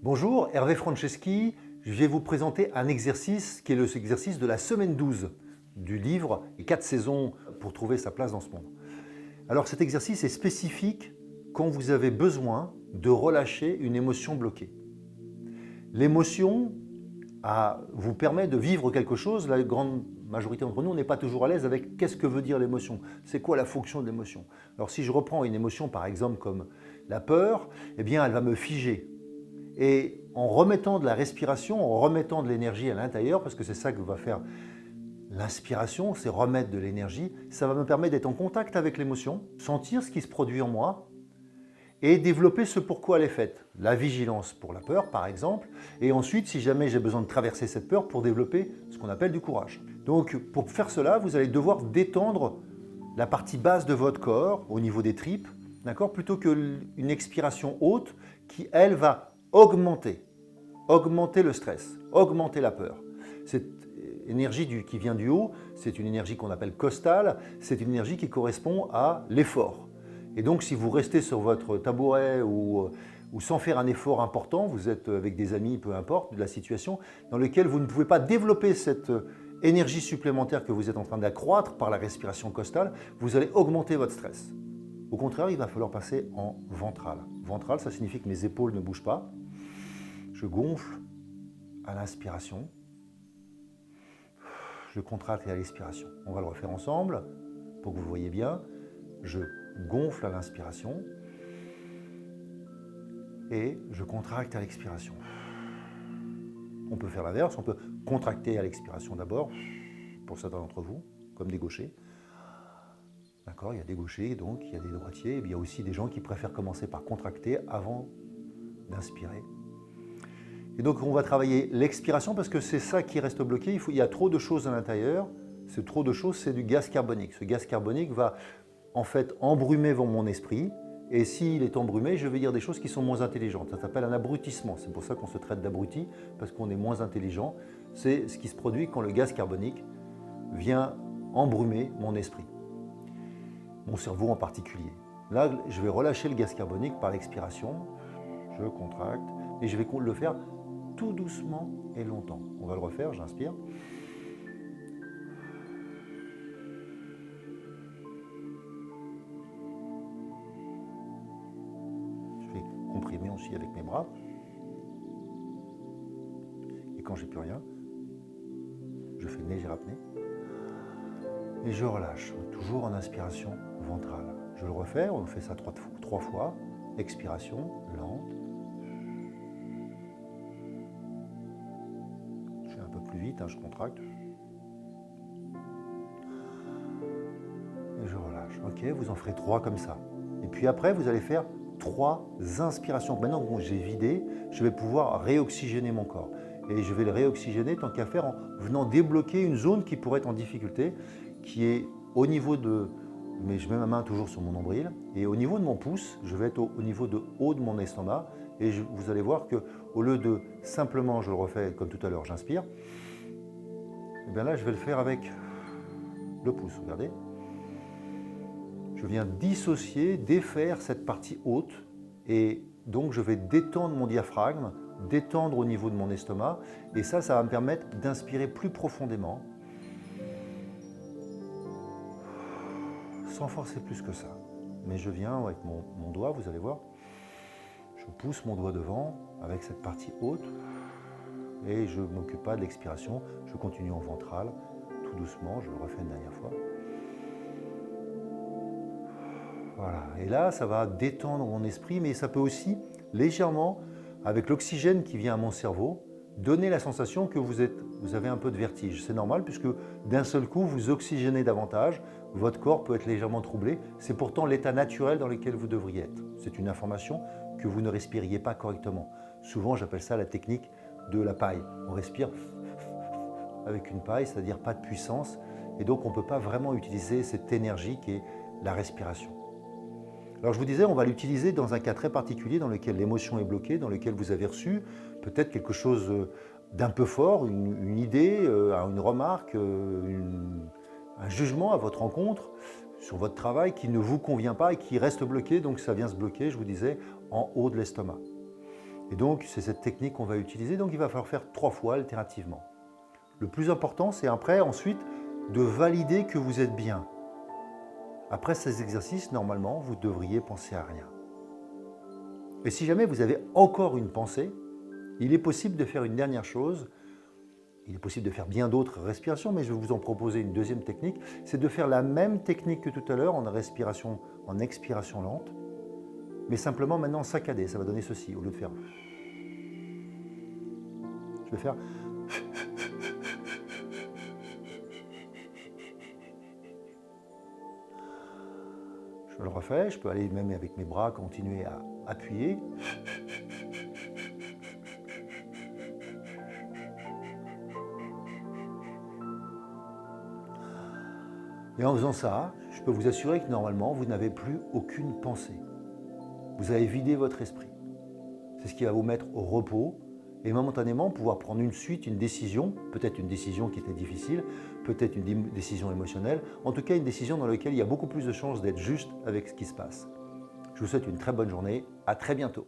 Bonjour, Hervé Franceschi. Je vais vous présenter un exercice qui est l'exercice de la semaine 12 du livre « Les 4 saisons pour trouver sa place dans ce monde ». Alors cet exercice est spécifique quand vous avez besoin de relâcher une émotion bloquée. L'émotion vous permet de vivre quelque chose. La grande majorité d'entre nous, on n'est pas toujours à l'aise avec qu'est-ce que veut dire l'émotion, c'est quoi la fonction de l'émotion. Alors si je reprends une émotion par exemple comme la peur, eh bien elle va me figer. Et en remettant de la respiration, en remettant de l'énergie à l'intérieur, parce que c'est ça que va faire l'inspiration, c'est remettre de l'énergie, ça va me permettre d'être en contact avec l'émotion, sentir ce qui se produit en moi et développer ce pourquoi elle est faite. La vigilance pour la peur, par exemple, et ensuite, si jamais j'ai besoin de traverser cette peur, pour développer ce qu'on appelle du courage. Donc, pour faire cela, vous allez devoir détendre la partie basse de votre corps, au niveau des tripes, d'accord, plutôt qu'une expiration haute qui, elle, va augmenter le stress, augmenter la peur. Cette énergie qui vient du haut, c'est une énergie qu'on appelle costale, c'est une énergie qui correspond à l'effort. Et donc si vous restez sur votre tabouret ou sans faire un effort important, vous êtes avec des amis, peu importe, de la situation, dans laquelle vous ne pouvez pas développer cette énergie supplémentaire que vous êtes en train d'accroître par la respiration costale, vous allez augmenter votre stress. Au contraire, il va falloir passer en ventral. Ventral, ça signifie que mes épaules ne bougent pas. Je gonfle à l'inspiration. Je contracte à l'expiration. On va le refaire ensemble pour que vous le voyez bien. Je gonfle à l'inspiration et je contracte à l'expiration. On peut faire l'inverse, on peut contracter à l'expiration d'abord, pour certains d'entre vous, comme des gauchers. D'accord, il y a des gauchers, donc il y a des droitiers, et il y a aussi des gens qui préfèrent commencer par contracter avant d'inspirer. Et donc on va travailler l'expiration parce que c'est ça qui reste bloqué. Il y a trop de choses à l'intérieur. C'est trop de choses, c'est du gaz carbonique. Ce gaz carbonique va en fait embrumer mon esprit. Et s'il est embrumé, je vais dire des choses qui sont moins intelligentes. Ça s'appelle un abrutissement. C'est pour ça qu'on se traite d'abruti, parce qu'on est moins intelligent. C'est ce qui se produit quand le gaz carbonique vient embrumer mon esprit. Mon cerveau en particulier. Là, je vais relâcher le gaz carbonique par l'expiration. Je contracte. Et je vais le faire tout doucement et longtemps. On va le refaire, j'inspire. Je vais comprimer aussi avec mes bras. Et quand j'ai plus rien, je fais une légère apnée. Et je relâche, toujours en inspiration ventrale. Je le refais, on fait ça trois fois. Expiration, lente. Je fais un peu plus vite, je contracte. Et je relâche. Ok, vous en ferez 3 comme ça. Et puis après, vous allez faire 3 inspirations. Maintenant que j'ai vidé, je vais pouvoir réoxygéner mon corps. Et je vais le réoxygéner tant qu'à faire en venant débloquer une zone qui pourrait être en difficulté, qui est au niveau de... Mais je mets ma main toujours sur mon nombril. Et au niveau de mon pouce, je vais être au niveau de haut de mon estomac. Et vous allez voir qu'au lieu de simplement, je le refais comme tout à l'heure, j'inspire, et bien là, je vais le faire avec le pouce. Regardez. Je viens dissocier, défaire cette partie haute et donc je vais détendre mon diaphragme, détendre au niveau de mon estomac et ça va me permettre d'inspirer plus profondément sans forcer plus que ça. Mais je viens avec mon doigt, vous allez voir, je pousse mon doigt devant avec cette partie haute et je ne m'occupe pas de l'expiration, je continue en ventral, tout doucement, je le refais une dernière fois. Voilà. Et là, ça va détendre mon esprit, mais ça peut aussi légèrement, avec l'oxygène qui vient à mon cerveau, donner la sensation que vous avez un peu de vertige. C'est normal puisque d'un seul coup, vous oxygénez davantage, votre corps peut être légèrement troublé. C'est pourtant l'état naturel dans lequel vous devriez être. C'est une information que vous ne respiriez pas correctement. Souvent, j'appelle ça la technique de la paille. On respire avec une paille, c'est-à-dire pas de puissance. Et donc, on ne peut pas vraiment utiliser cette énergie qui est la respiration. Alors je vous disais, on va l'utiliser dans un cas très particulier dans lequel l'émotion est bloquée, dans lequel vous avez reçu peut-être quelque chose d'un peu fort, une idée, une remarque, un jugement à votre rencontre sur votre travail qui ne vous convient pas et qui reste bloqué, donc ça vient se bloquer, je vous disais, en haut de l'estomac. Et donc, c'est cette technique qu'on va utiliser. Donc, il va falloir faire 3 fois alternativement. Le plus important, c'est après, ensuite, de valider que vous êtes bien. Après ces exercices, normalement, vous devriez penser à rien. Et si jamais vous avez encore une pensée, il est possible de faire une dernière chose. Il est possible de faire bien d'autres respirations, mais je vais vous en proposer une deuxième technique. C'est de faire la même technique que tout à l'heure en respiration, en expiration lente, mais simplement maintenant saccadé. Ça va donner ceci. Au lieu de faire... Je vais faire... Je le refais, je peux aller même avec mes bras, continuer à appuyer. Et en faisant ça, je peux vous assurer que normalement, vous n'avez plus aucune pensée. Vous avez vidé votre esprit. C'est ce qui va vous mettre au repos et momentanément pouvoir prendre une décision, peut-être une décision qui était difficile, peut-être une décision émotionnelle, en tout cas une décision dans laquelle il y a beaucoup plus de chances d'être juste avec ce qui se passe. Je vous souhaite une très bonne journée, à très bientôt.